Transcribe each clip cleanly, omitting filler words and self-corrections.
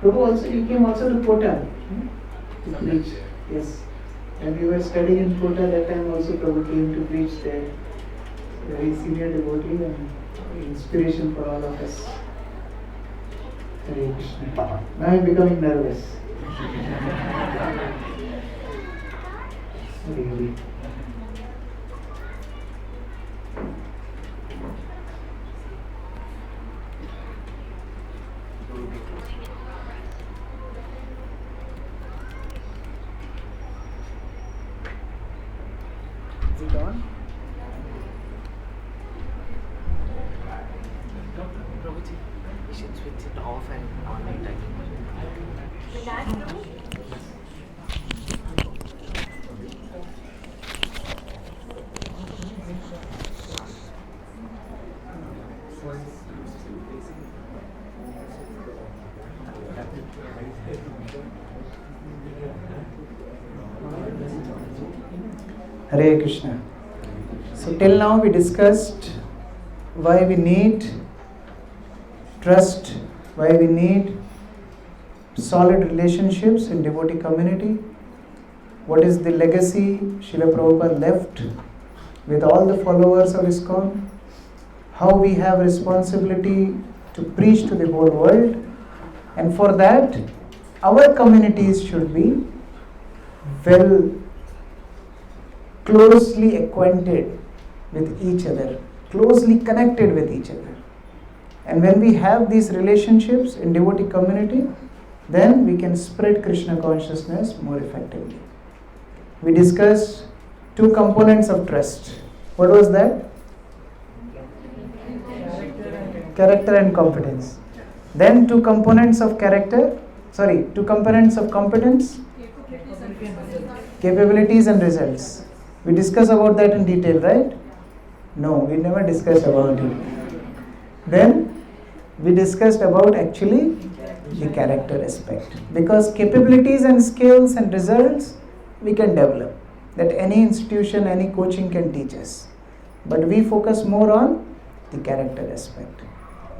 Prabhu also, he came also to Kota to preach. Yes. When we were studying in Kota, that time also Prabhu came to preach there. Very senior devotee and inspiration for all of us. Hare Krishna. Now I'm becoming nervous. Really. Is it on? Prabhuji, you should switch it off and on it again. Hare Krishna. So till now we discussed why we need trust, why we need solid relationships in devotee community, what is the legacy Srila Prabhupada left with all the followers of ISKCON, how we have responsibility to preach to the whole world, and for that our communities should be well closely acquainted with each other, closely connected with each other. And when we have these relationships in devotee community, then we can spread Krishna consciousness more effectively. We discussed two components of trust. What was that? Character and competence. Then two components of two components of competence, capabilities and results. We discussed about that in detail, right? No, we never discussed about it. Then we discussed about actually the character aspect, because capabilities and skills and results we can develop, that any institution, any coaching can teach us, but we focus more on the character aspect.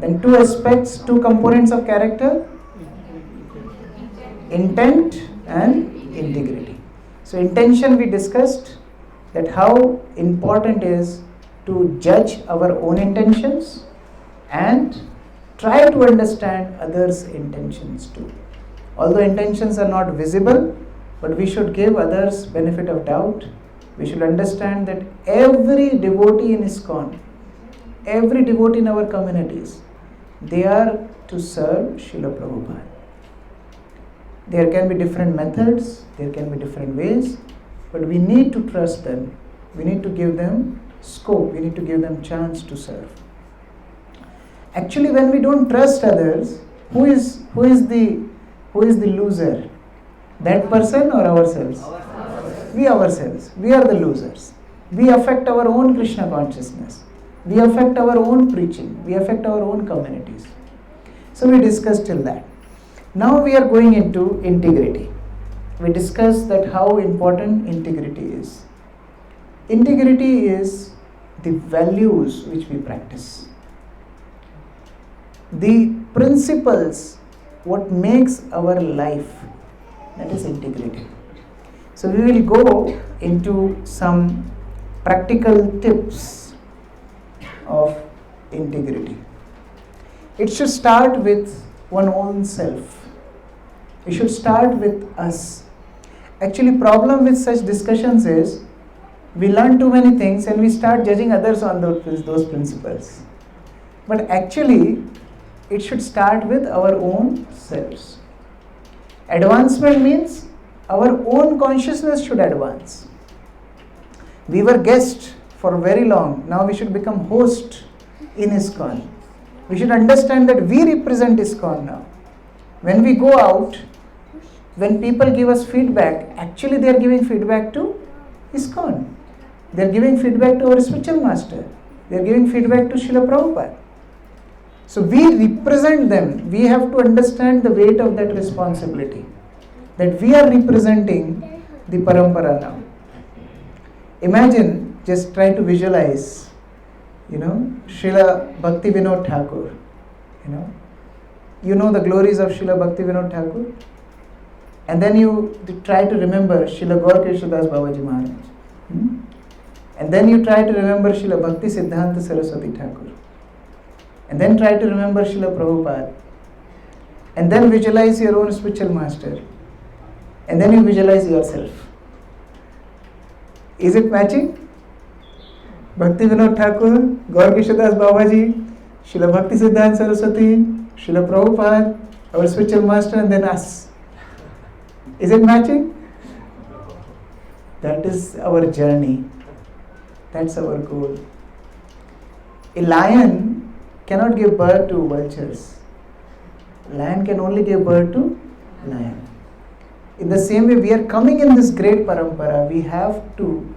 Then two aspects, two components of character: intent and integrity. So intention we discussed, that how important is to judge our own intentions and try to understand others' intentions too. Although intentions are not visible, but we should give others benefit of doubt. We should understand that every devotee in ISKCON, every devotee in our communities, they are to serve Srila Prabhupada. There can be different methods, there can be different ways, but we need to trust them. We need to give them scope, we need to give them chance to serve. Actually, when we don't trust others, who is the loser? That person or ourselves? We ourselves. We are the losers. We affect our own Krishna consciousness. We affect our own preaching. We affect our own communities. So we discussed till that. Now we are going into integrity. We discussed that how important integrity is. Integrity is the values which we practice. The principles, what makes our life, that is integrity. So we will go into some practical tips of integrity. It should start with one own self. It should start with us. Actually, problem with such discussions is we learn too many things and we start judging others on those principles. But actually, it should start with our own selves. Advancement means our own consciousness should advance. We were guests for very long. Now we should become host in ISKCON. We should understand that we represent ISKCON now. When we go out, when people give us feedback, actually they are giving feedback to ISKCON. They are giving feedback to our spiritual master. They are giving feedback to Srila Prabhupada. So we represent them. We have to understand the weight of that responsibility, that we are representing the parampara now. Imagine, just try to visualize, Srila Bhakti Vinod Thakur, you know the glories of Srila Bhaktivinoda Thakur, and then you try to remember Srila Gaur Krishnadas Babaji Maharaj. And then you try to remember Srila Bhakti Siddhanta Saraswati Thakur. And then try to remember Srila Prabhupada. And then visualize your own spiritual master. And then you visualize yourself. Is it matching? Bhakti Vinod Thakur, Gaur Krishnadas Babaji, Srila Bhakti Siddhanta Saraswati, Srila Prabhupada, our spiritual master, and then us. Is it matching? That is our journey. That's our goal. A lion cannot give birth to vultures. Lion can only give birth to lion. In the same way, we are coming in this great parampara. We have to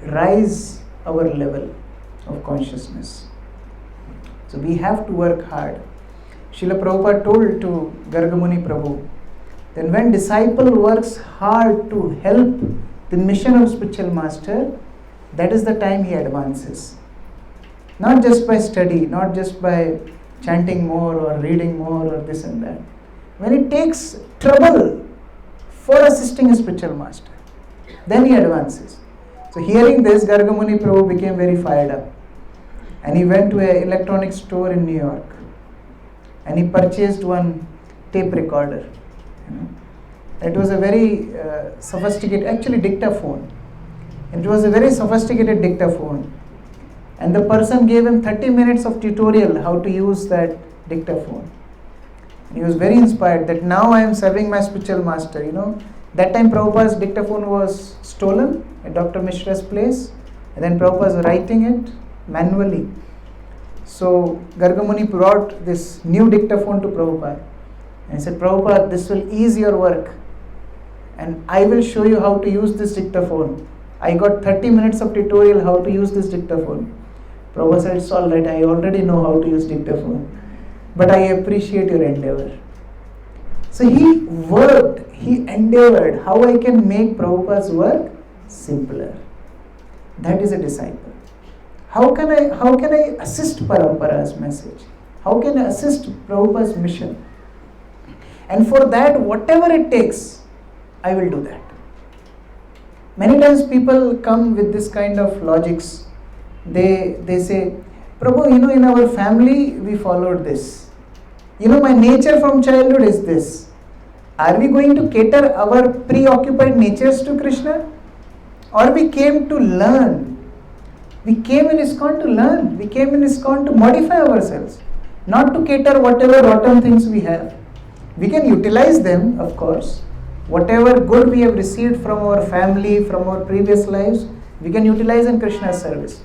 rise our level of consciousness. So we have to work hard. Srila Prabhupada told to Gargamuni Prabhu, then when disciple works hard to help the mission of spiritual master, that is the time he advances. Not just by study, not just by chanting more or reading more or this and that. When it takes trouble for assisting a spiritual master, then he advances. So hearing this, Gargamuni Prabhu became very fired up. And he went to an electronic store in New York. And he purchased one tape recorder. It was a very sophisticated, actually dictaphone. It was a very sophisticated dictaphone. And the person gave him 30 minutes of tutorial how to use that dictaphone. And he was very inspired that now I am serving my spiritual master. That time Prabhupada's dictaphone was stolen at Dr. Mishra's place. And then Prabhupada was writing it manually. So Gargamuni brought this new dictaphone to Prabhupada. And he said, Prabhupada, this will ease your work. And I will show you how to use this dictaphone. I got 30 minutes of tutorial how to use this dictaphone. Prabhupada said, it's alright, I already know how to use dictaphone. But I appreciate your endeavor. So he worked, he endeavored how I can make Prabhupada's work simpler. That is a disciple. How can I assist Parampara's message? How can I assist Prabhupada's mission? And for that, whatever it takes, I will do that. Many times people come with this kind of logics. They say, Prabhu, in our family we followed this. My nature from childhood is this. Are we going to cater our preoccupied natures to Krishna? Or we came to learn? We came in ISKCON to learn. We came in ISKCON to modify ourselves. Not to cater whatever rotten things we have. We can utilize them, of course. Whatever good we have received from our family, from our previous lives, we can utilize in Krishna's service.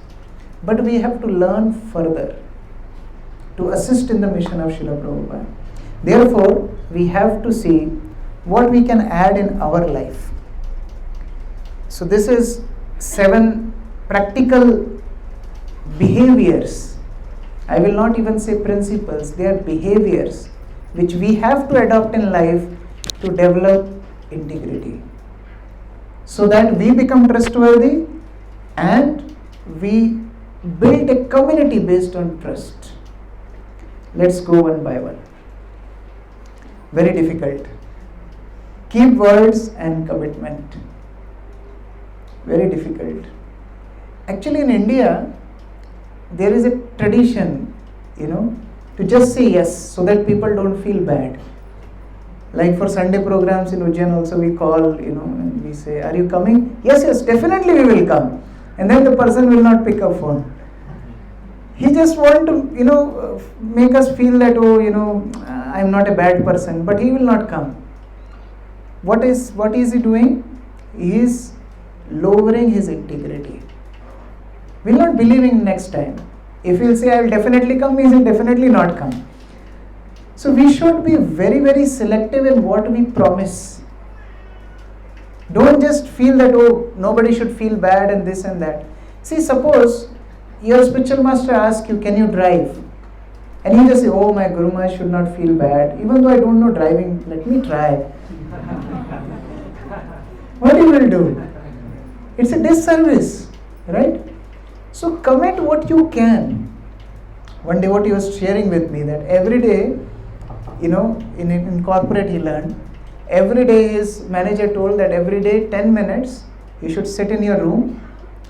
But we have to learn further to assist in the mission of Srila Prabhupada. Therefore, we have to see what we can add in our life. So this is 7 practical behaviors. I will not even say principles, they are behaviors which we have to adopt in life to develop integrity. So that we become trustworthy and we build a community based on trust. Let's go one by one. Very difficult. Keep words and commitment. Very difficult. Actually, in India, there is a tradition, to just say yes so that people don't feel bad. Like for Sunday programs in Ujjain also we call, and we say, are you coming? Yes, definitely we will come. And then the person will not pick up phone. He just want to, make us feel that, I'm not a bad person, but he will not come. What is he doing? He is lowering his integrity. Will not believing next time. If he'll say, I will definitely come, he will definitely not come. So we should be very, very selective in what we promise. Don't just feel that, nobody should feel bad and this and that. See, suppose your spiritual master asks you, can you drive? And you just say, my Guru Maharaj should not feel bad. Even though I don't know driving, let me try. What you will do? It's a disservice, right? So commit what you can. One devotee was sharing with me that every day, in corporate he learned, every day his manager told that every day 10 minutes you should sit in your room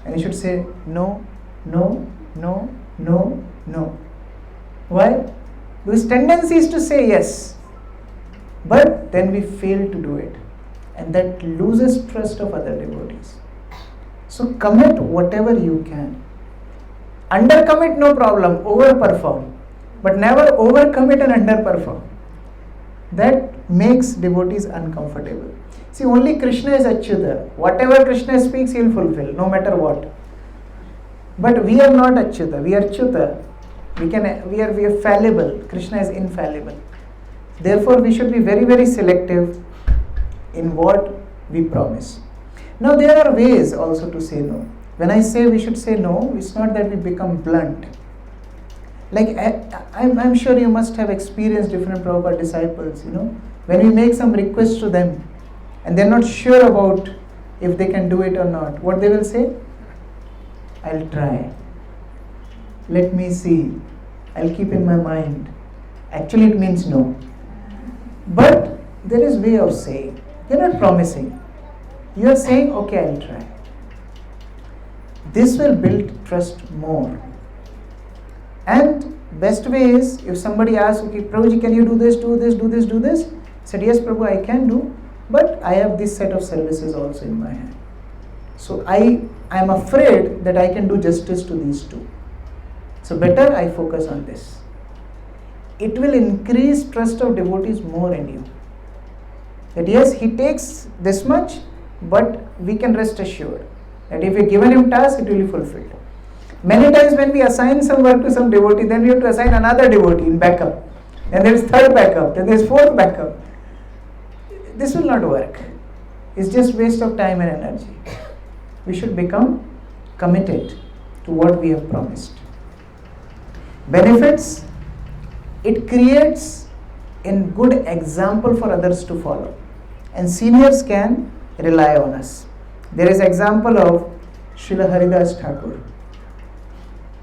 and you should say no, no, no, no, no. Why? Because tendency is to say yes, but then we fail to do it, and that loses trust of other devotees. So commit whatever you can. Undercommit, no problem, overperform, but never overcommit and underperform. That makes devotees uncomfortable. See, only Krishna is Achyuta. Whatever Krishna speaks, he will fulfill, no matter what. But we are not Achyuta, we are Achyuta. We are fallible. Krishna is infallible. Therefore, we should be very, very selective in what we promise. Now, there are ways also to say no. When I say we should say no, it's not that we become blunt. Like, I'm sure you must have experienced different Prabhupada disciples, when we make some request to them and they're not sure about if they can do it or not, what they will say? I'll try. Let me see. I'll keep in my mind. Actually, it means no. But there is way of saying. You're not promising. You are saying, okay, I'll try. This will build trust more. And best way is, if somebody asks, okay, Prabhuji, can you do this, do this, do this, do this? Said, yes, Prabhu, I can do, but I have this set of services also in my hand. So I am afraid that I can do justice to these two. So better I focus on this. It will increase trust of devotees more in you. That yes, he takes this much, but we can rest assured that if we given him task, it will be fulfilled. Many times when we assign some work to some devotee, then we have to assign another devotee in backup. And there is third backup, then there is fourth backup. This will not work. It's just waste of time and energy. We should become committed to what we have promised. Benefits, it creates a good example for others to follow. And seniors can rely on us. There is example of Srila Haridas Thakur.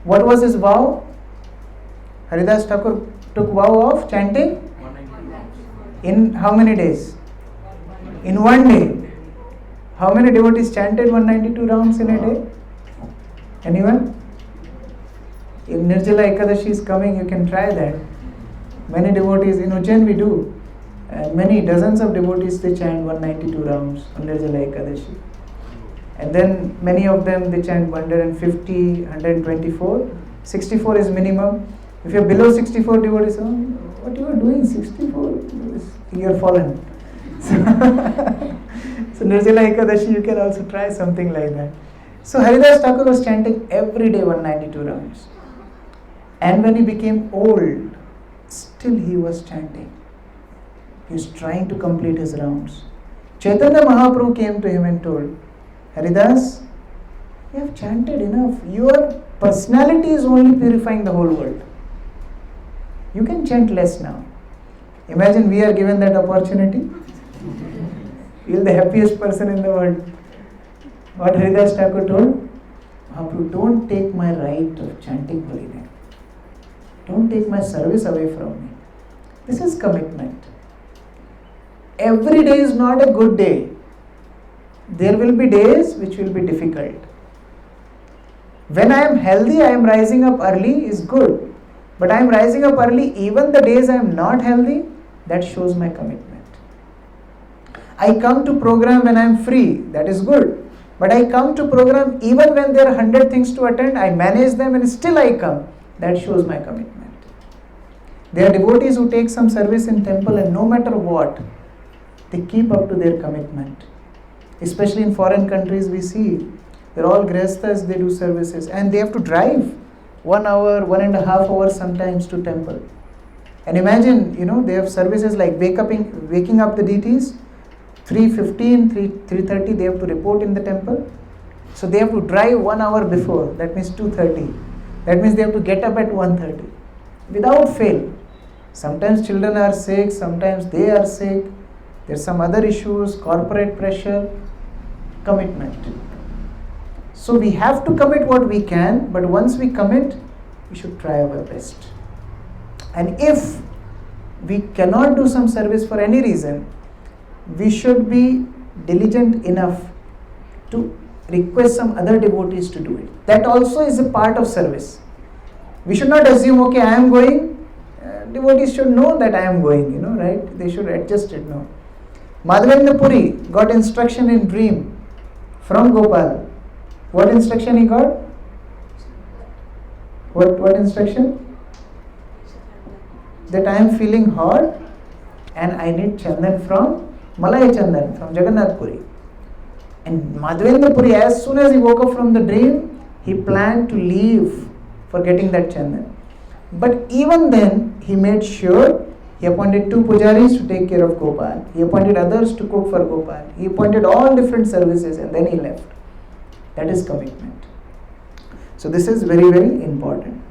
What was his vow? Haridas Thakur took vow of chanting in how many days? In one day. How many devotees chanted 192 rounds in a day? Anyone? If Nirjala Ekadashi is coming, you can try that. Many devotees, in Ujjain we do. Many dozens of devotees, they chant 192 rounds on Nirjala Ekadashi. And then many of them, they chant 150, 124. 64 is minimum. If you're below 64 devotees, what you are doing 64? You're fallen. So Nirjala Ekadashi, you can also try something like that. So Haridas Thakur was chanting every day 192 rounds. And when he became old, still he was chanting. He was trying to complete his rounds. Chaitanya Mahaprabhu came to him and told, Haridas, you have chanted enough. Your personality is only purifying the whole world. You can chant less now. Imagine we are given that opportunity. Feel the happiest person in the world. What Haridas Thakur told? Mahaprabhu, don't take my right of chanting holy name. Don't take my service away from me. This is commitment. Every day is not a good day. There will be days which will be difficult. When I am healthy, I am rising up early is good. But I am rising up early even the days I am not healthy, that shows my commitment. I come to program when I am free, that is good. But I come to program even when there are 100 things to attend, I manage them and still I come. That shows my commitment. There are devotees who take some service in temple and no matter what, they keep up to their commitment. Especially in foreign countries we see, they're all grihasthas, they do services and they have to drive 1 hour, 1.5 hours sometimes to temple. And imagine, they have services like waking up the deities, 3:15, 3:30 they have to report in the temple. So they have to drive 1 hour before, that means 2:30. That means they have to get up at 1:30 without fail. Sometimes children are sick, sometimes they are sick. There's some other issues, corporate pressure, commitment. So we have to commit what we can, but once we commit, we should try our best. And if we cannot do some service for any reason, we should be diligent enough to request some other devotees to do it. That also is a part of service. We should not assume, okay, I am going, devotees should know that I am going, right? They should adjust it, no. Madhavendra Puri got instruction in dream from Gopal. What instruction he got? What instruction? That I am feeling hot and I need chandan from Malay Chandan, from Jagannath Puri. And Madhavendra Puri, as soon as he woke up from the dream, he planned to leave for getting that chandan. But even then, he made sure he appointed 2 pujaris to take care of Gopal. He appointed others to cook for Gopal. He appointed all different services and then he left. That is commitment. So this is very, very important.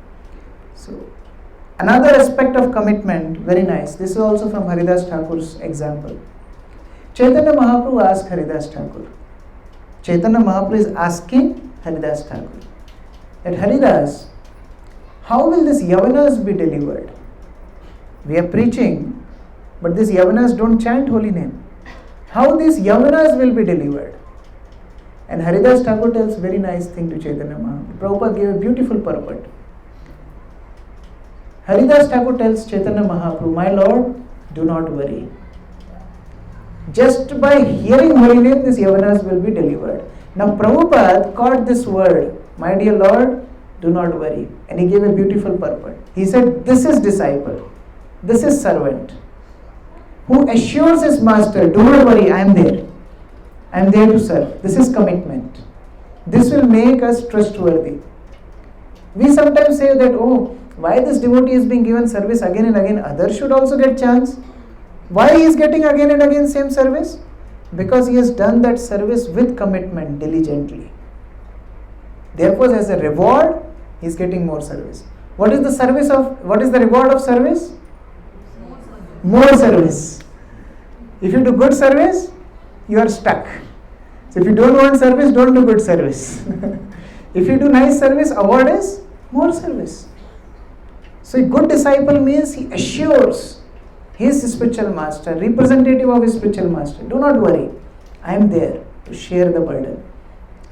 So another aspect of commitment, very nice. This is also from Haridas Thakur's example. Chaitanya Mahaprabhu asked Haridas Thakur. Chaitanya Mahaprabhu is asking Haridas Thakur that Haridas, how will these Yavanas be delivered? We are preaching, but these Yavanas don't chant holy name. How these Yavanas will be delivered? And Haridas Thakur tells very nice thing to Chaitanya Mahaprabhu. Prabhupada gave a beautiful purport. Haridas Thakur tells Chaitanya Mahaprabhu, my Lord, do not worry. Just by hearing holy name, these Yavanas will be delivered. Now Prabhupada caught this word, my dear Lord, do not worry. And he gave a beautiful purport. He said, this is disciple, this is servant, who assures his master, do not worry, I am there. I am there to serve. This is commitment. This will make us trustworthy. We sometimes say that, oh, why this devotee is being given service again and again, others should also get chance. Why he is getting again and again same service? Because he has done that service with commitment diligently. Therefore, as a reward, he is getting more service. What is the reward of service? More service. If you do good service, you are stuck. So if you don't want service, don't do good service. If you do nice service, award is more service. So a good disciple means he assures his spiritual master, representative of his spiritual master, do not worry, I am there to share the burden.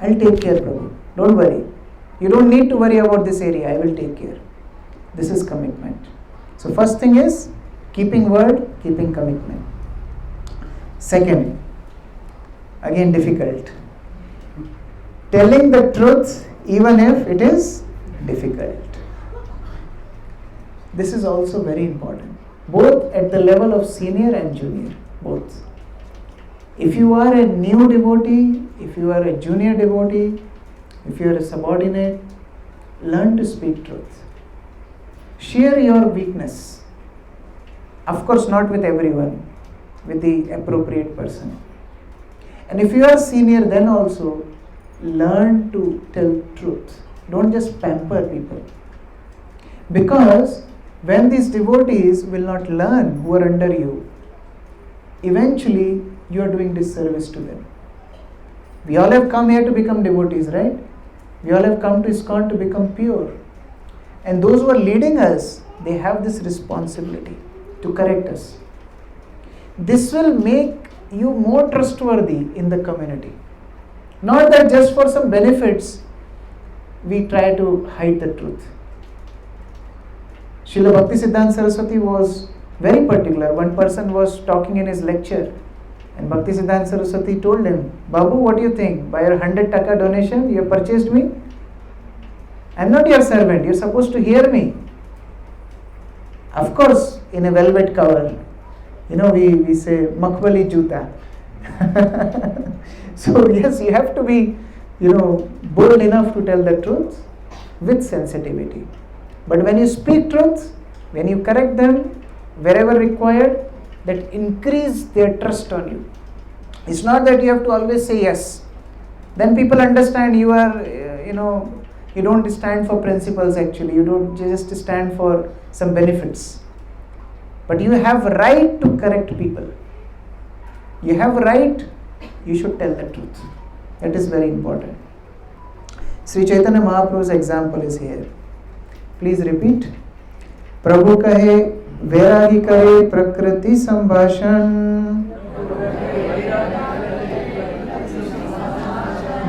I will take care, Prabhu. Don't worry. You don't need to worry about this area, I will take care. This is commitment. So first thing is keeping word, keeping commitment. Second, again difficult. Telling the truth even if it is difficult. This is also very important, both at the level of senior and junior, both. If you are a new devotee, if you are a junior devotee, if you are a subordinate, learn to speak truth. Share your weakness. Of course, not with everyone, with the appropriate person. And if you are senior, then also learn to tell truth. Don't just pamper people. Because when these devotees will not learn who are under you, eventually you are doing disservice to them. We all have come here to become devotees, right? We all have come to ISKCON to become pure. And those who are leading us, they have this responsibility to correct us. This will make you more trustworthy in the community. Not that just for some benefits, we try to hide the truth. Srila Bhaktisiddhanta Saraswati was very particular. One person was talking in his lecture and Bhaktisiddhanta Saraswati told him, Babu, what do you think? By your 100 taka donation, you have purchased me? I am not your servant, you are supposed to hear me. Of course, in a velvet cover. We say, Makhbali Juta. So yes, you have to be, bold enough to tell the truth with sensitivity. But when you speak truth, when you correct them, wherever required, that increase their trust on you. It's not that you have to always say yes. Then people understand you are, you don't stand for principles actually. You don't just stand for some benefits. But you have right to correct people. You have right, you should tell the truth. That is very important. Sri Chaitanya Mahaprabhu's example is here. Please repeat. Prabhu kahe वैरागी करे प्रकृति संभाषण,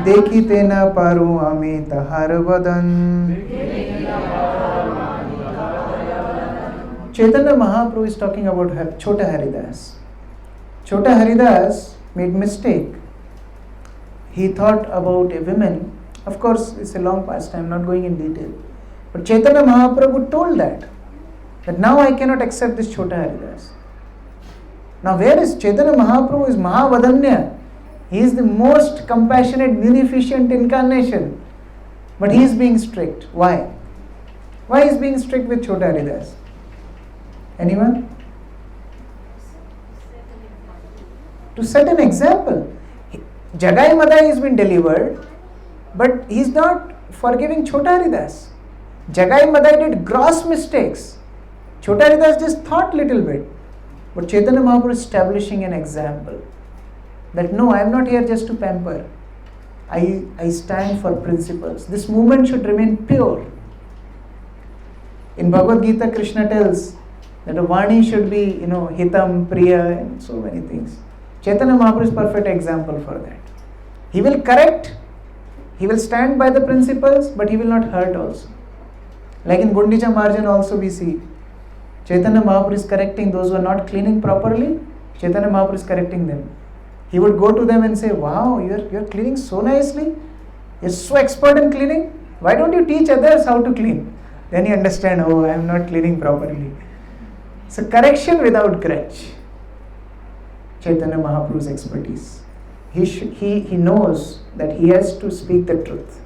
देखी ते न पारू आमी तहार वदन. Chaitanya Mahaprabhu is talking about Chota Haridas. Chota Haridas made mistake. He thought about a woman. Of course, it's a long past, I am not going in detail. But Chaitanya Mahaprabhu told that now I cannot accept this Chota Haridas. Now where is Chaitanya Mahaprabhu? Is Mahavadanya. He is the most compassionate, munificent incarnation. But he is being strict. Why? Why is being strict with Chota Haridas? Anyone? To set an example. Jagai Madai has been delivered, but he is not forgiving Chota Haridas. Jagai Madai did gross mistakes. Chota Haridas just thought little bit. But Chaitanya Mahaprabhu is establishing an example. That no, I am not here just to pamper. I stand for principles. This movement should remain pure. In Bhagavad Gita, Krishna tells that a Vani should be, Hitam, Priya, and so many things. Chaitanya Mahaprabhu is perfect example for that. He will correct, he will stand by the principles, but he will not hurt also. Like in Gundicha Marjan also we see, Chaitanya Mahaprabhu is correcting those who are not cleaning properly. Chaitanya Mahaprabhu is correcting them. He would go to them and say, wow, you're cleaning so nicely. You're so expert in cleaning. Why don't you teach others how to clean? Then you understand, oh, I am not cleaning properly. So correction without grudge. Chaitanya Mahaprabhu's expertise. He knows that he has to speak the truth.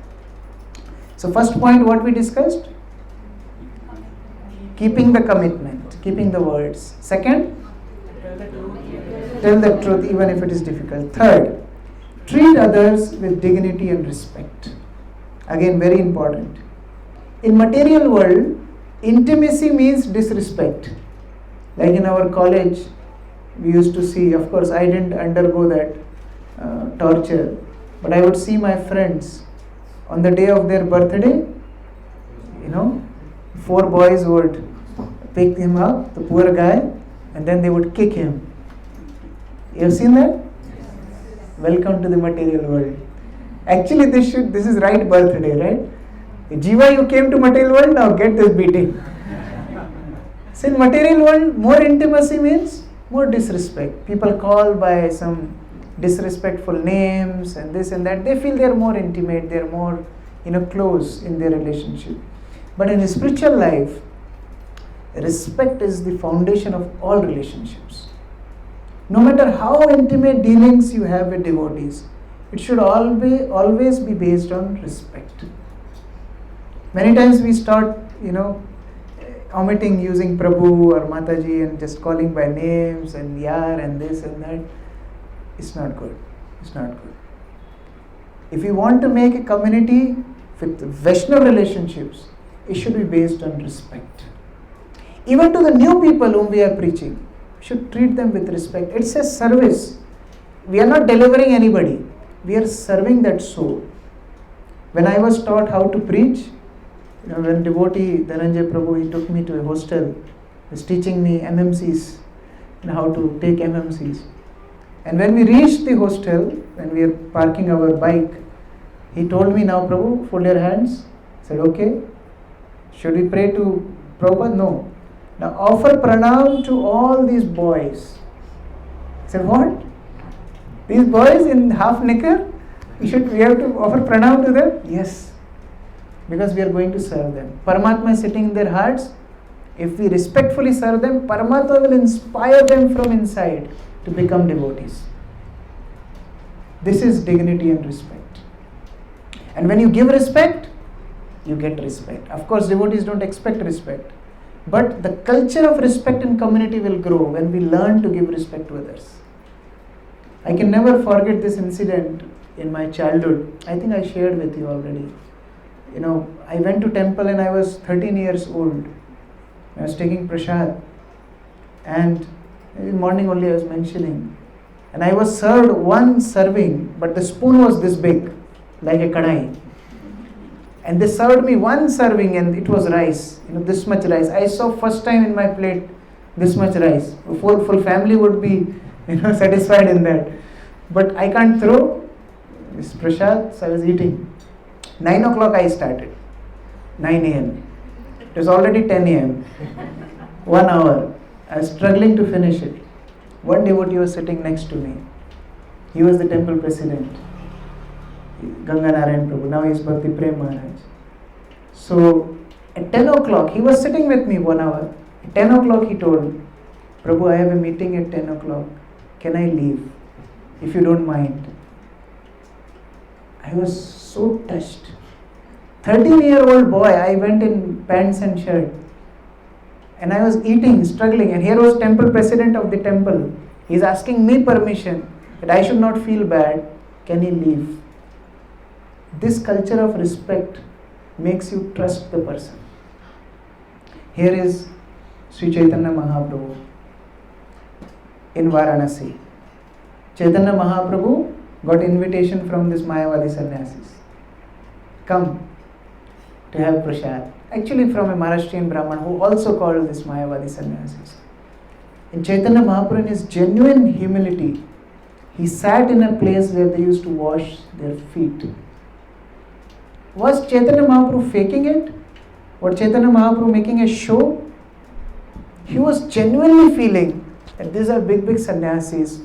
So first point what we discussed? Keeping the commitment, keeping the words. Second, tell the truth even if it is difficult. Third, treat others with dignity and respect. Again, very important. In material world, intimacy means disrespect. Like in our college, we used to see, of course I didn't undergo that torture, but I would see my friends on the day of their birthday, 4 boys would pick him up, the poor guy, and then they would kick him. You have seen that? Welcome to the material world. Actually, this is right birthday, right? Jiva, you came to material world, now get this beating. So in material world, more intimacy means more disrespect. People call by some disrespectful names and this and that. They feel they are more intimate, they are more close in their relationship. But in a spiritual life, respect is the foundation of all relationships. No matter how intimate dealings you have with devotees, it should always be based on respect. Many times we start, omitting using Prabhu or Mataji and just calling by names and Yar and this and that. It's not good. It's not good. If you want to make a community with Vaishnava relationships, it should be based on respect. Even to the new people whom we are preaching, we should treat them with respect. It's a service. We are not delivering anybody. We are serving that soul. When I was taught how to preach, when devotee Dhananjay Prabhu, he took me to a hostel. He was teaching me MMCs, how to take MMCs. And when we reached the hostel, when we were parking our bike, he told me, now Prabhu, fold your hands. I said, okay. Should we pray to Prabhupada? No. Now offer pranam to all these boys. I said, what? These boys in half knicker? We have to offer pranam to them? Yes. Because we are going to serve them. Paramatma is sitting in their hearts. If we respectfully serve them, Paramatma will inspire them from inside to become devotees. This is dignity and respect. And when you give respect, you get respect. Of course, devotees don't expect respect. But the culture of respect in community will grow when we learn to give respect to others. I can never forget this incident in my childhood. I think I shared with you already. I went to temple and I was 13 years old. I was taking prasad. And in the morning only I was mentioning. And I was served one serving, but the spoon was this big, like a kadai. And they served me one serving and it was rice, this much rice. I saw first time in my plate this much rice. A full family would be, satisfied in that. But I can't throw this prasad, so I was eating. 9 o'clock I started. 9 a.m. It was already 10 a.m. 1 hour. I was struggling to finish it. One devotee was sitting next to me. He was the temple president, Ganga Narayan Prabhu. Now he is Bhakti Prem Maharaj. So at 10 o'clock, he was sitting with me 1 hour. At 10 o'clock he told, Prabhu, I have a meeting at 10 o'clock. Can I leave? If you don't mind. I was so touched. 13-year-old boy, I went in pants and shirt. And I was eating, struggling. And here was temple president of the temple. He is asking me permission that I should not feel bad. Can he leave? This culture of respect makes you trust the person. Here is Sri Chaitanya Mahaprabhu in Varanasi. Chaitanya Mahaprabhu got invitation from this Mayavadi sannyasis. Come to have prasad. Actually from a Maharashtrian Brahman who also called this Mayavadi sannyasis. And Chaitanya Mahaprabhu, in his genuine humility, he sat in a place where they used to wash their feet. Was Chaitanya Mahaprabhu faking it? Was Chaitanya Mahaprabhu making a show? He was genuinely feeling that these are big sannyasis.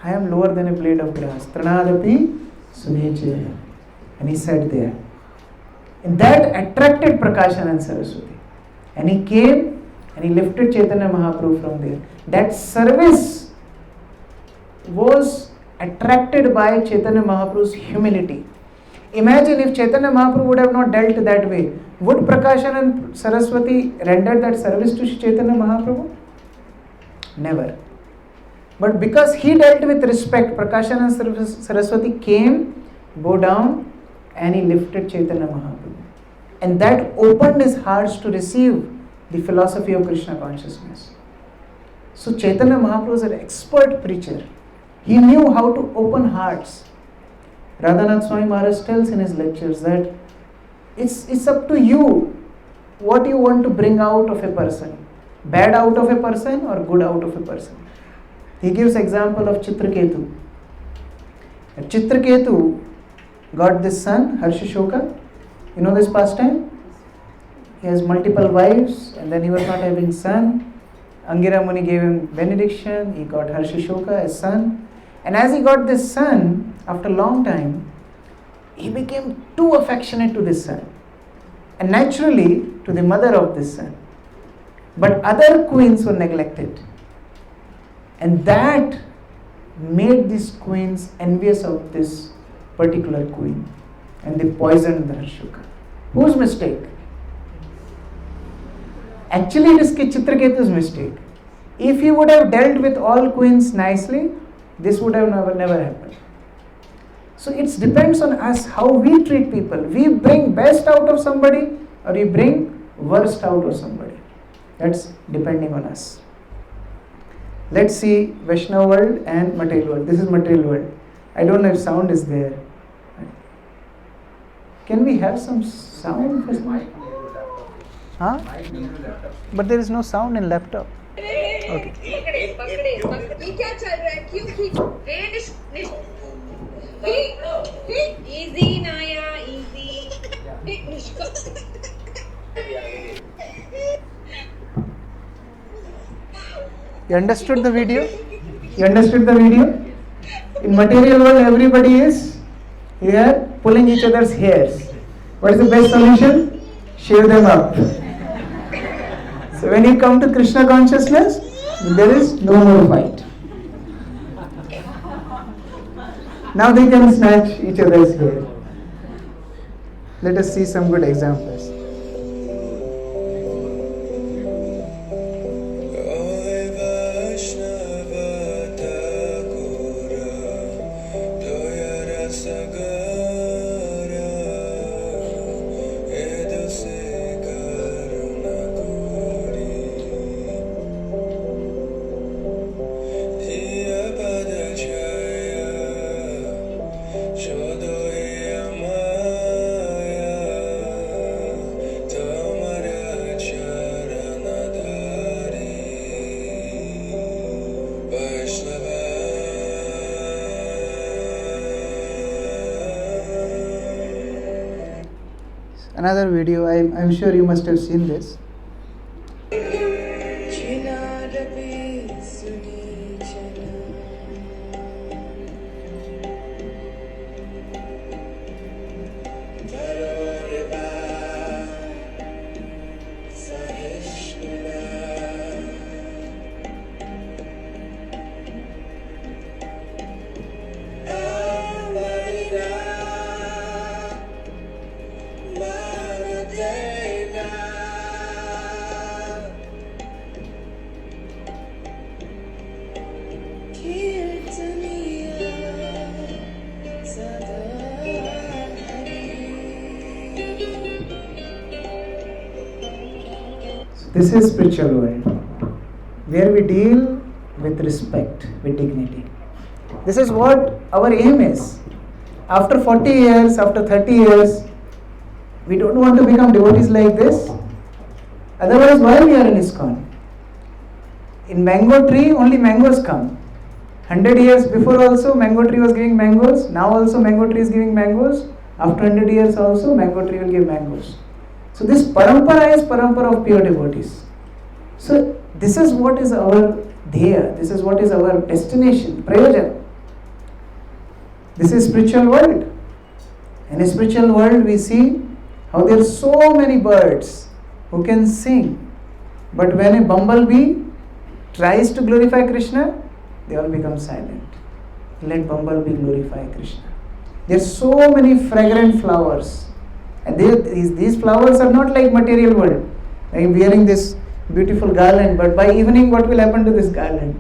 I am lower than a blade of grass. Tranadapi Sunechaya. And he sat there. And that attracted Prakashanand Saraswati. And he came and he lifted Chaitanya Mahaprabhu from there. That service was attracted by Chaitanya Mahaprabhu's humility. Imagine if Chaitanya Mahaprabhu would have not dealt that way. Would Prakashanand Saraswati render that service to Chaitanya Mahaprabhu? Never. But because he dealt with respect, Prakashanand Saraswati came, bowed down, and he lifted Chaitanya Mahaprabhu. And that opened his hearts to receive the philosophy of Krishna consciousness. So Chaitanya Mahaprabhu was an expert preacher. He knew how to open hearts. Radhanath Swami Maharaj tells in his lectures that it's up to you what you want to bring out of a person. Bad out of a person or good out of a person. He gives example of Chitraketu. Chitraketu got this son, Harshashoka. You know this pastime? He has multiple wives and then he was not having son. Angira Muni gave him benediction. He got Harshashoka as son. And as he got this son, after a long time, he became too affectionate to this son. And naturally to the mother of this son. But other queens were neglected. And that made these queens envious of this particular queen. And they poisoned the Harshoka. Whose mistake? Actually it is Chitraketu's mistake. If he would have dealt with all queens nicely, this would have never happened. So it depends on us how we treat people. We bring best out of somebody or we bring worst out of somebody. That's depending on us. Let's see Vaishnava world and material world. This is material world. I don't know if sound is there. Can we have some sound? Huh? But there is no sound in laptop. Okay. Easy, Naya, easy. You understood the video? You understood the video? In material world, everybody is here pulling each other's hairs. What is the best solution? Shave them up. So when you come to Krishna consciousness, there is no more fight. Now they can snatch each other's hair. Let us see some good examples. another video. I'm sure you must have seen this. This is spiritual world, where we deal with respect, with dignity. This is what our aim is. After 40 years, after 30 years, we don't want to become devotees like this. Otherwise, why we are in ISKCON? In mango tree, only mangoes come. 100 years before also, mango tree was giving mangoes. Now also, mango tree is giving mangoes. After 100 years also, mango tree will give mangoes. So this parampara is parampara of pure devotees. So this is what is our dheya, this is what is our destination, prayojan. This is spiritual world. In a spiritual world we see how there are so many birds who can sing. But when a bumblebee tries to glorify Krishna, they all become silent. Let bumblebee glorify Krishna. There are so many fragrant flowers. And these flowers are not like material world. I am wearing this beautiful garland, but by evening what will happen to this garland?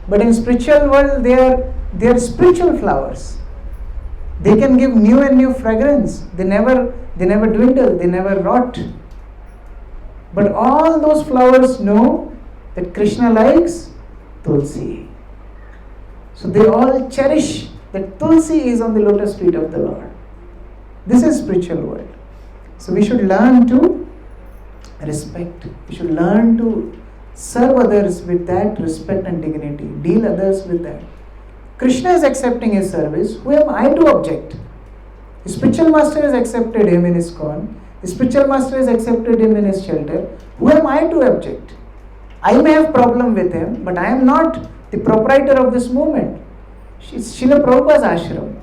But in spiritual world they are spiritual flowers. They can give new and new fragrance. They never dwindle, they never rot. But all those flowers know that Krishna likes Tulsi. So they all cherish that Tulsi is on the lotus feet of the Lord. This is spiritual world. So we should learn to respect. We should learn to serve others with that respect and dignity. Deal others with that. Krishna is accepting his service. Who am I to object? His spiritual master has accepted him in his ISKCON. His spiritual master has accepted him in his shelter. Who am I to object? I may have problem with him, but I am not the proprietor of this movement. It's Srila Prabhupada's ashram.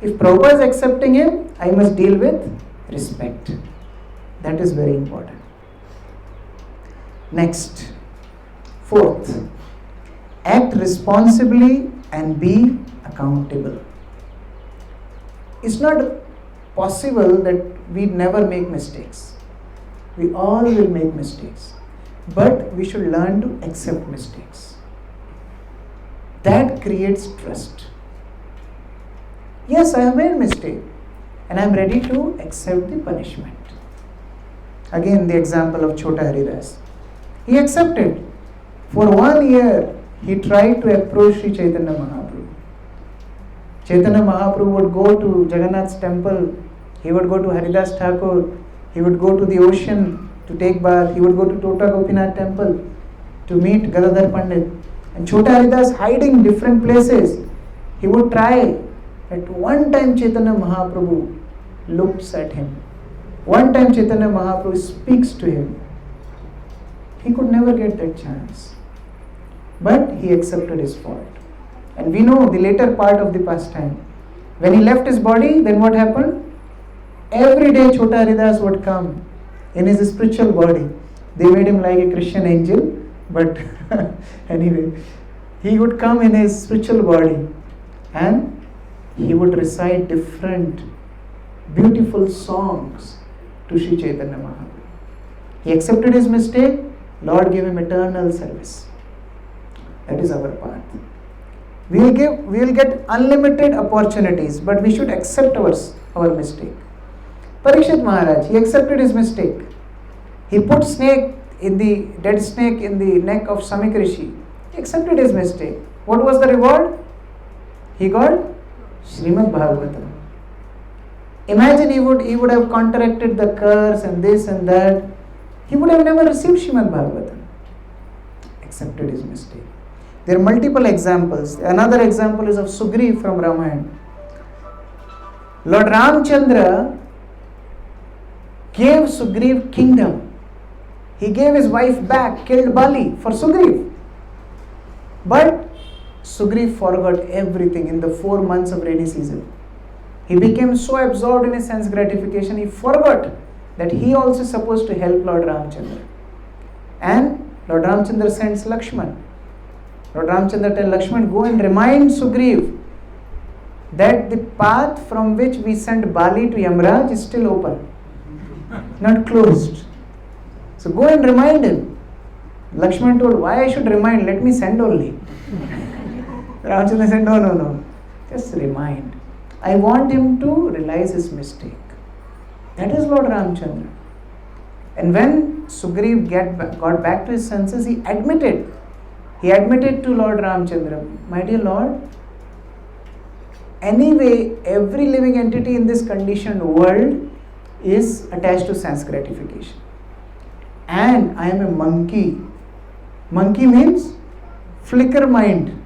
If Prabhupada is accepting him, I must deal with respect. That is very important. Next, fourth, act responsibly and be accountable. It's not possible that we never make mistakes. We all will make mistakes. But we should learn to accept mistakes. That creates trust. Yes, I have made a mistake and I am ready to accept the punishment. Again, the example of Chota Haridas. He accepted. For 1 year, he tried to approach Sri Chaitanya Mahaprabhu. Chaitanya Mahaprabhu would go to Jagannath's temple, he would go to Haridas Thakur, he would go to the ocean to take bath, he would go to Tota Gopinath temple to meet Gadadhar Pandit. And Chota Haridas hiding in different places. He would try. At one time Chaitanya Mahaprabhu looks at him. One time Chaitanya Mahaprabhu speaks to him. He could never get that chance. But he accepted his fault. And we know the later part of the pastime. When he left his body, then what happened? Every day Chota Haridas would come in his spiritual body. They made him like a Christian angel, but anyway, he would come in his spiritual body and he would recite different beautiful songs to Sri Chaitanya Mahaprabhu. He accepted his mistake, Lord gave him eternal service. That is our path. We will get unlimited opportunities, but we should accept our mistake. Parikshit Maharaj, he accepted his mistake. He put dead snake in the neck of Samik Rishi. He accepted his mistake. What was the reward? He got Srimad Bhagavatam. Imagine he would have contracted the curse and this and that. He would have never received Srimad Bhagavatam. Accepted his mistake. There are multiple examples. Another example is of Sugriv from Ramayana. Lord Ramchandra gave Sugriv kingdom. He gave his wife back, killed Bali for Sugriv. But Sugriv forgot everything in the 4 months of rainy season. He became so absorbed in his sense gratification, he forgot that he also is supposed to help Lord Ramchandra. And Lord Ramchandra sends Lakshman. Lord Ramchandra tells Lakshman, go and remind Sugriv that the path from which we sent Bali to Yamraj is still open, not closed. So go and remind him. Lakshman told, why I should remind? Let me send only. Ramchandra said, no. Just remind. I want him to realize his mistake. That is Lord Ramchandra. And when Sugriv got back to his senses, he admitted to Lord Ramchandra, my dear Lord, anyway, every living entity in this conditioned world is attached to sense gratification. And I am a monkey. Monkey means flicker mind.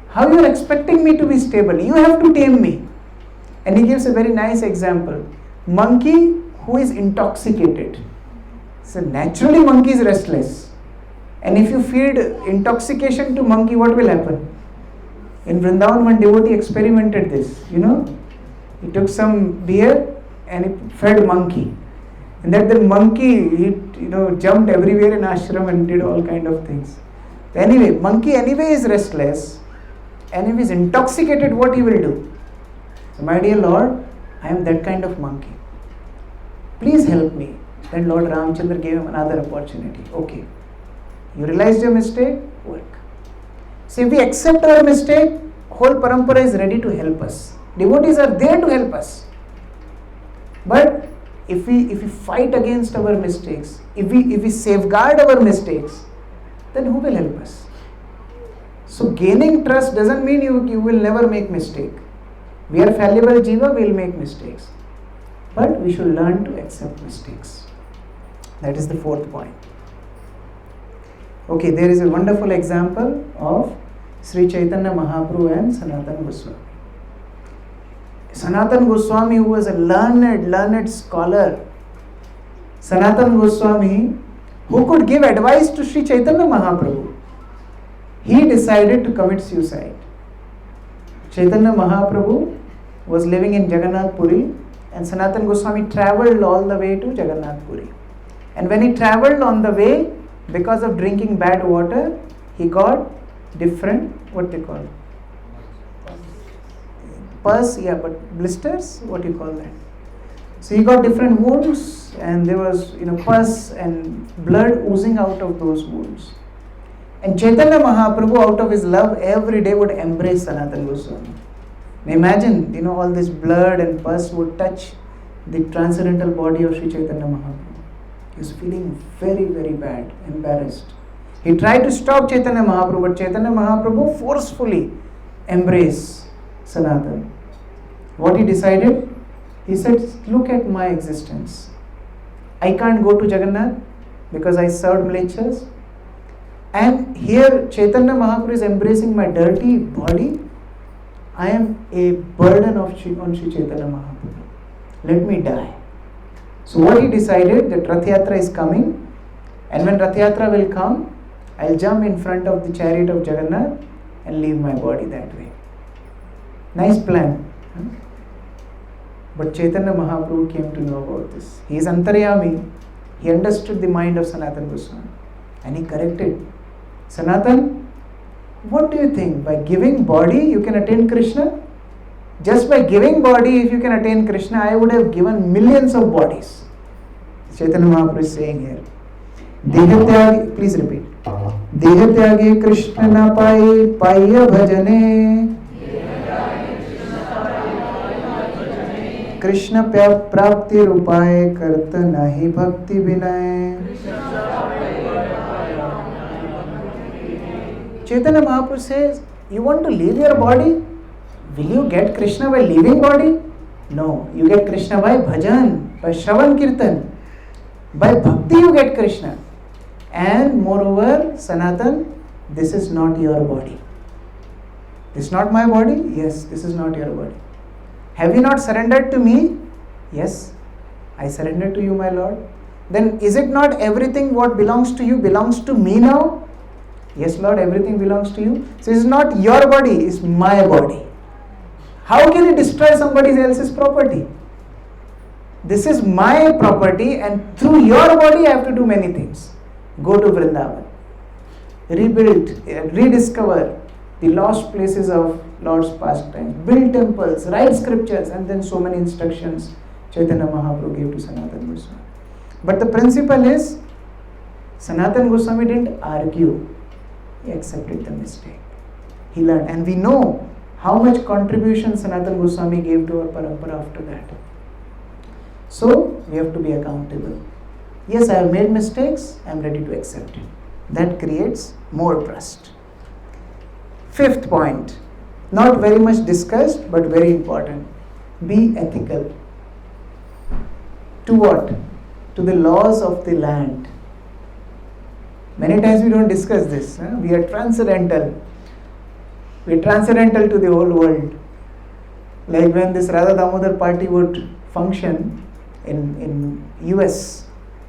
How you are expecting me to be stable? You have to tame me. And he gives a very nice example. Monkey who is intoxicated. So naturally monkey is restless. And if you feed intoxication to monkey, what will happen? In Vrindavan, one devotee experimented this, He took some beer and he fed monkey. And that the monkey, he jumped everywhere in ashram and did all kind of things. Anyway, monkey anyway is restless. And if he is intoxicated, what he will do? So my dear Lord, I am that kind of monkey. Please help me. Then Lord Ramchandra gave him another opportunity. Okay. You realized your mistake? Work. So if we accept our mistake, whole parampara is ready to help us. Devotees are there to help us. But if we fight against our mistakes, if we safeguard our mistakes, then who will help us? So gaining trust doesn't mean you will never make mistake. We are fallible jiva, we will make mistakes. But we should learn to accept mistakes. That is the fourth point. Okay, there is a wonderful example of Sri Chaitanya Mahaprabhu and Sanatana Goswami. Sanatana Goswami, who was a learned scholar, Sanatana Goswami, who could give advice to Sri Chaitanya Mahaprabhu, he decided to commit suicide. Chaitanya Mahaprabhu was living in Jagannath Puri, and Sanatana Goswami travelled all the way to Jagannath Puri. And when he travelled on the way, because of drinking bad water, he got different, what they call pus, but blisters, what do you call that? So he got different wounds, and there was pus and blood oozing out of those wounds. And Chaitanya Mahaprabhu, out of his love, every day would embrace Sanatana Goswami. Now imagine, all this blood and pus would touch the transcendental body of Sri Chaitanya Mahaprabhu. He was feeling very, very bad, embarrassed. He tried to stop Chaitanya Mahaprabhu, but Chaitanya Mahaprabhu forcefully embraced Sanatana. What he decided? He said, look at my existence. I can't go to Jagannath because I served mlechas. And here Chaitanya Mahaprabhu is embracing my dirty body. I am a burden on Sri Chaitanya Mahaprabhu. Let me die. So what he decided, that Rath Yatra is coming, and when Rath Yatra will come, I'll jump in front of the chariot of Jagannath and leave my body that way. Nice plan. But Chaitanya Mahaprabhu came to know about this. He is Antaryami. He understood the mind of Sanatana Goswami. And he corrected. Sanatan, what do you think? By giving body, you can attain Krishna? Just by giving body, if you can attain Krishna, I would have given millions of bodies. Chaitanya Mahaprabhu is saying here. Dehatyagi, please repeat. Dehatyagi Krishna na pai, paiya bhajane. Krishna prapti rupaye karta nahi bhakti vinay. Chaitanya Mahaprabhu says, you want to leave your body? Will you get Krishna by leaving body? No, you get Krishna by bhajan, by Shravan Kirtan. By bhakti you get Krishna. And moreover, Sanatan, this is not your body. This is not my body? Yes, this is not your body. Have you not surrendered to me? Yes, I surrender to you, my Lord. Then is it not everything what belongs to you belongs to me now? Yes, Lord, everything belongs to you. So it's not your body, it's my body. How can you destroy somebody else's property? This is my property, and through your body I have to do many things. Go to Vrindavan, rebuild, rediscover the lost places of Lord's pastimes, build temples, write scriptures, and then so many instructions Chaitanya Mahaprabhu gave to Sanatana Goswami. But the principle is, Sanatana Goswami didn't argue, he accepted the mistake. He learned, and we know how much contribution Sanatana Goswami gave to our parampara after that. So, we have to be accountable. Yes, I have made mistakes, I am ready to accept it. That creates more trust. Fifth point, not very much discussed but very important. Be ethical. To what? To the laws of the land. Many times we don't discuss this. We are transcendental. We are transcendental to the whole world. Like when this Radha Damodar party would function in US,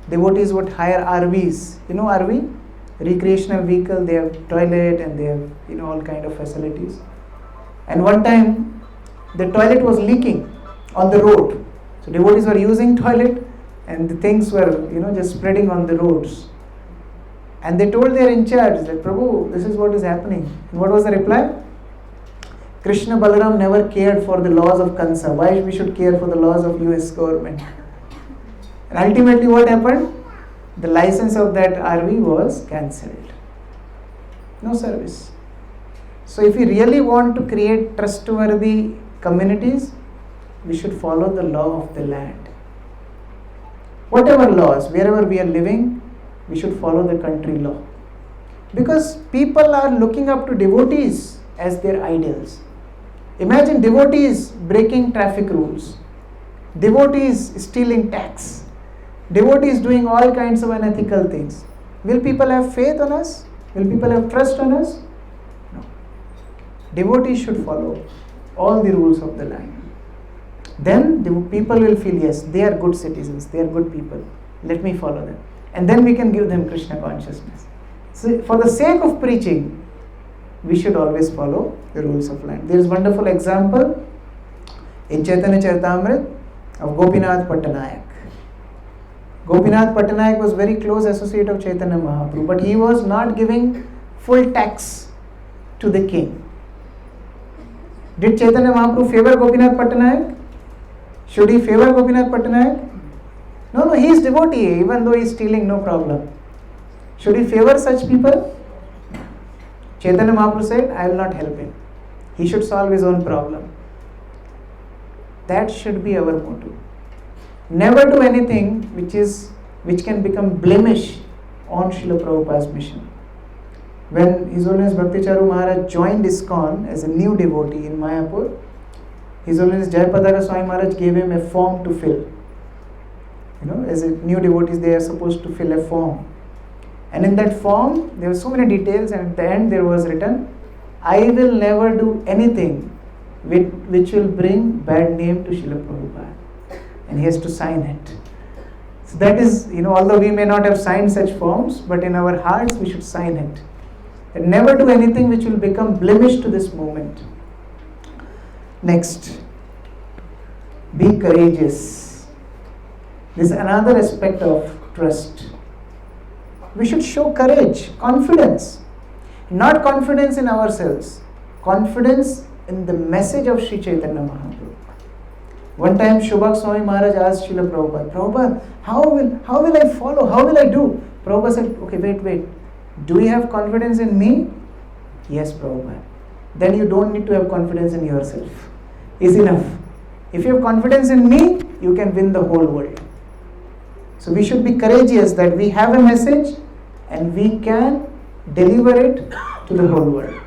devotees would hire RVs. You know RV? Recreational vehicle, they have toilet and they have all kind of facilities. And one time the toilet was leaking on the road. So devotees were using toilet and the things were just spreading on the roads. And they told their in charge that, Prabhu, this is what is happening. And what was the reply? Krishna Balaram never cared for the laws of Kansa. Why we should care for the laws of US government? And ultimately what happened? The license of that RV was cancelled. No service. So if we really want to create trustworthy communities, we should follow the law of the land. Whatever laws, wherever we are living, we should follow the country law. Because people are looking up to devotees as their idols. Imagine devotees breaking traffic rules, devotees stealing tax, devotees doing all kinds of unethical things. Will people have faith on us? Will people have trust on us? No. Devotees should follow all the rules of the land. Then the people will feel, yes, they are good citizens, they are good people. Let me follow them. And then we can give them Krishna consciousness. So for the sake of preaching, we should always follow the rules of land. There is wonderful example in Chaitanya Charitamrita of Gopinath Pattanayak. Gopinath Pattanayak was very close associate of Chaitanya Mahaprabhu, but he was not giving full tax to the king. Did Chaitanya Mahaprabhu favor Gopinath Pattanayak? Should he favor Gopinath Pattanayak? No, he is devotee, even though he is stealing, no problem. Should he favor such people? Chaitanya Mahaprabhu said, I will not help him. He should solve his own problem. That should be our motto. Never do anything which can become blemish on Srila Prabhupada's mission. When His Holiness Bhakticharu Maharaj joined ISKCON as a new devotee in Mayapur, His Holiness Jayapadaka Swami Maharaj gave him a form to fill. As a new devotees, they are supposed to fill a form. And in that form, there were so many details, and at the end there was written, I will never do anything which will bring bad name to Srila Prabhupada. And he has to sign it. So that is, although we may not have signed such forms, but in our hearts we should sign it. And never do anything which will become blemish to this movement. Next, be courageous. This is another aspect of trust. We should show courage, confidence. Not confidence in ourselves, confidence in the message of Sri Chaitanya Mahaprabhu. One time Shubhak Swami Maharaj asked Srila Prabhupada, Prabhupada, how will I follow? How will I do? Prabhupada said, okay, wait. Do you have confidence in me? Yes, Prabhupada. Then you don't need to have confidence in yourself. Is enough. If you have confidence in me, you can win the whole world. So we should be courageous that we have a message and we can deliver it to the whole world.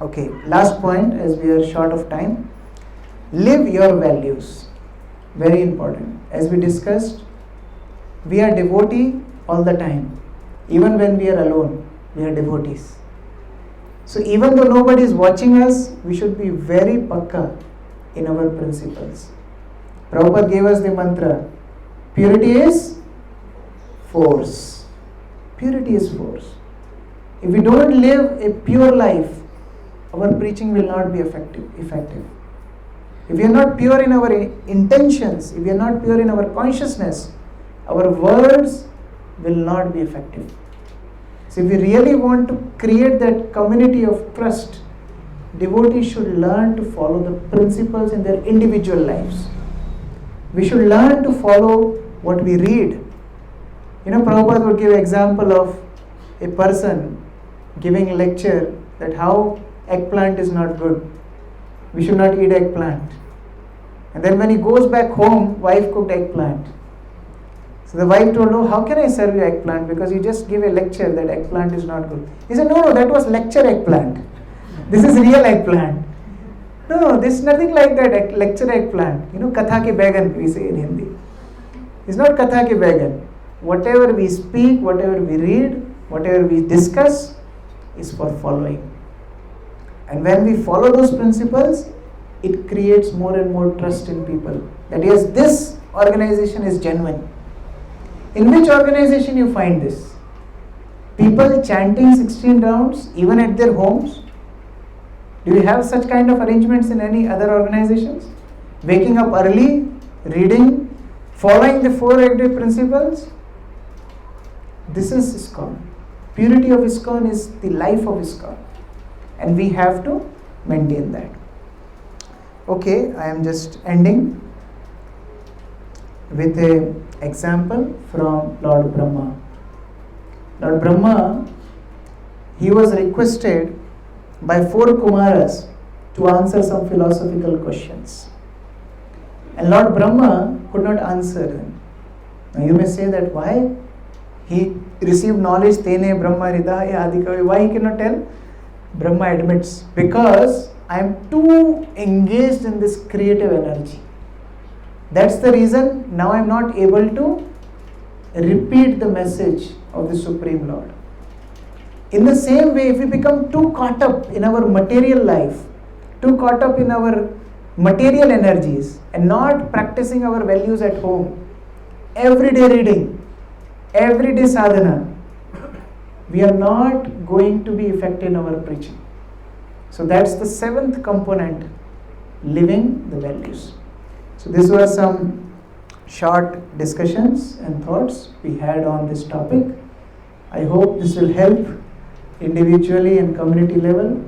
Okay, last point as we are short of time. Live your values. Very important. As we discussed, we are devotee all the time. Even when we are alone, we are devotees. So even though nobody is watching us, we should be very pakka in our principles. Prabhupada gave us the mantra, purity is force. Purity is force. If we don't live a pure life, our preaching will not be effective. If we are not pure in our intentions, if we are not pure in our consciousness, our words will not be effective. So if we really want to create that community of trust, devotees should learn to follow the principles in their individual lives. We should learn to follow what we read. Prabhupada would give an example of a person giving a lecture that how eggplant is not good. We should not eat eggplant. And then when he goes back home, wife cooked eggplant. So the wife told, "Oh, how can I serve you eggplant? Because you just give a lecture that eggplant is not good." He said, No, that was lecture eggplant. This is real eggplant. No, there's nothing like that lecture eggplant. Katha ki baigan, we say in Hindi. It's not katha ki baigan. Whatever we speak, whatever we read, whatever we discuss is for following. And when we follow those principles, it creates more and more trust in people. That yes, this organization is genuine. In which organization you find this? People chanting 16 rounds even at their homes? Do you have such kind of arrangements in any other organizations? Waking up early, reading, following the 4 active principles? This is ISKCON. Purity of ISKCON is the life of ISKCON. And we have to maintain that. Okay, I am just ending with an example from Lord Brahma. Lord Brahma, he was requested by 4 Kumaras to answer some philosophical questions. And Lord Brahma could not answer them. Now you may say that why? He received knowledge, Tene Brahma Hridaya Adikavi. Why he cannot tell? Brahma admits, because I am too engaged in this creative energy. That's the reason now I am not able to repeat the message of the Supreme Lord. In the same way, if we become too caught up in our material life, too caught up in our material energies and not practicing our values at home, everyday reading, everyday sadhana, we are not going to be effective in our preaching. So that's the 7th component, living the values. So this was some short discussions and thoughts we had on this topic. I hope this will help individually and community level,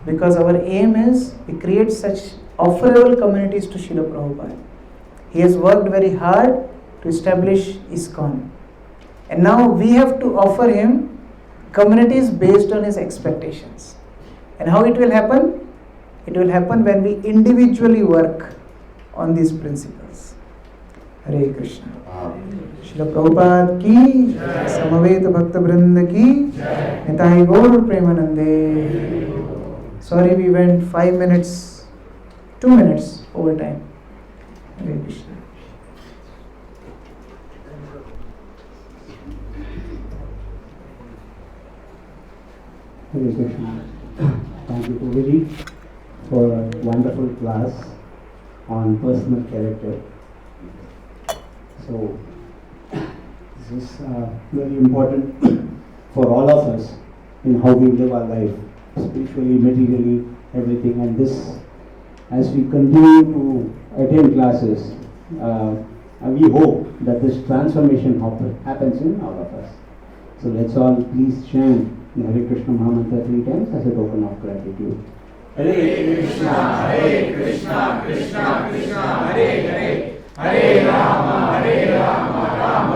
because our aim is to create such offerable communities to Srila Prabhupada. He has worked very hard to establish ISKCON. And now we have to offer him communities based on his expectations. And how it will happen? It will happen when we individually work on these principles. Hare Krishna. Srila Prabhupada ki, Samaveta Bhakta Vrinda ki, Nitai Gaur Premanande. Sorry, we went 2 minutes over time. Hare Krishna. Hare Krishna. Thank you, Prabhuji, for a wonderful class on personal character. So, this is very important for all of us in how we live our life, spiritually, materially, everything. And this, as we continue to attend classes, we hope that this transformation happens in all of us. So let's all please chant the Hare Krishna Mahamantra 3 times as a token of gratitude. Hare Krishna, Krishna Krishna, Hare Hare, Hare Rama, Rama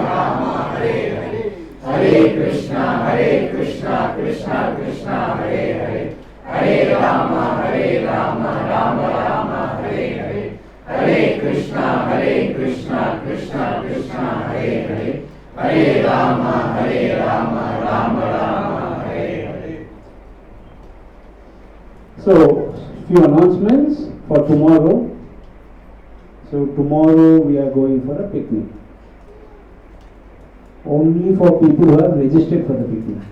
Rama, Hare Hare. Hare Krishna, Krishna Krishna, Hare Hare, Hare Rama, Rama Rama, Hare Hare. Hare Krishna, Krishna Krishna, Hare Hare, Hare Rama, Rama Rama, Hare Hare. So, few announcements for tomorrow. So tomorrow we are going for a picnic. Only for people who have registered for the picnic.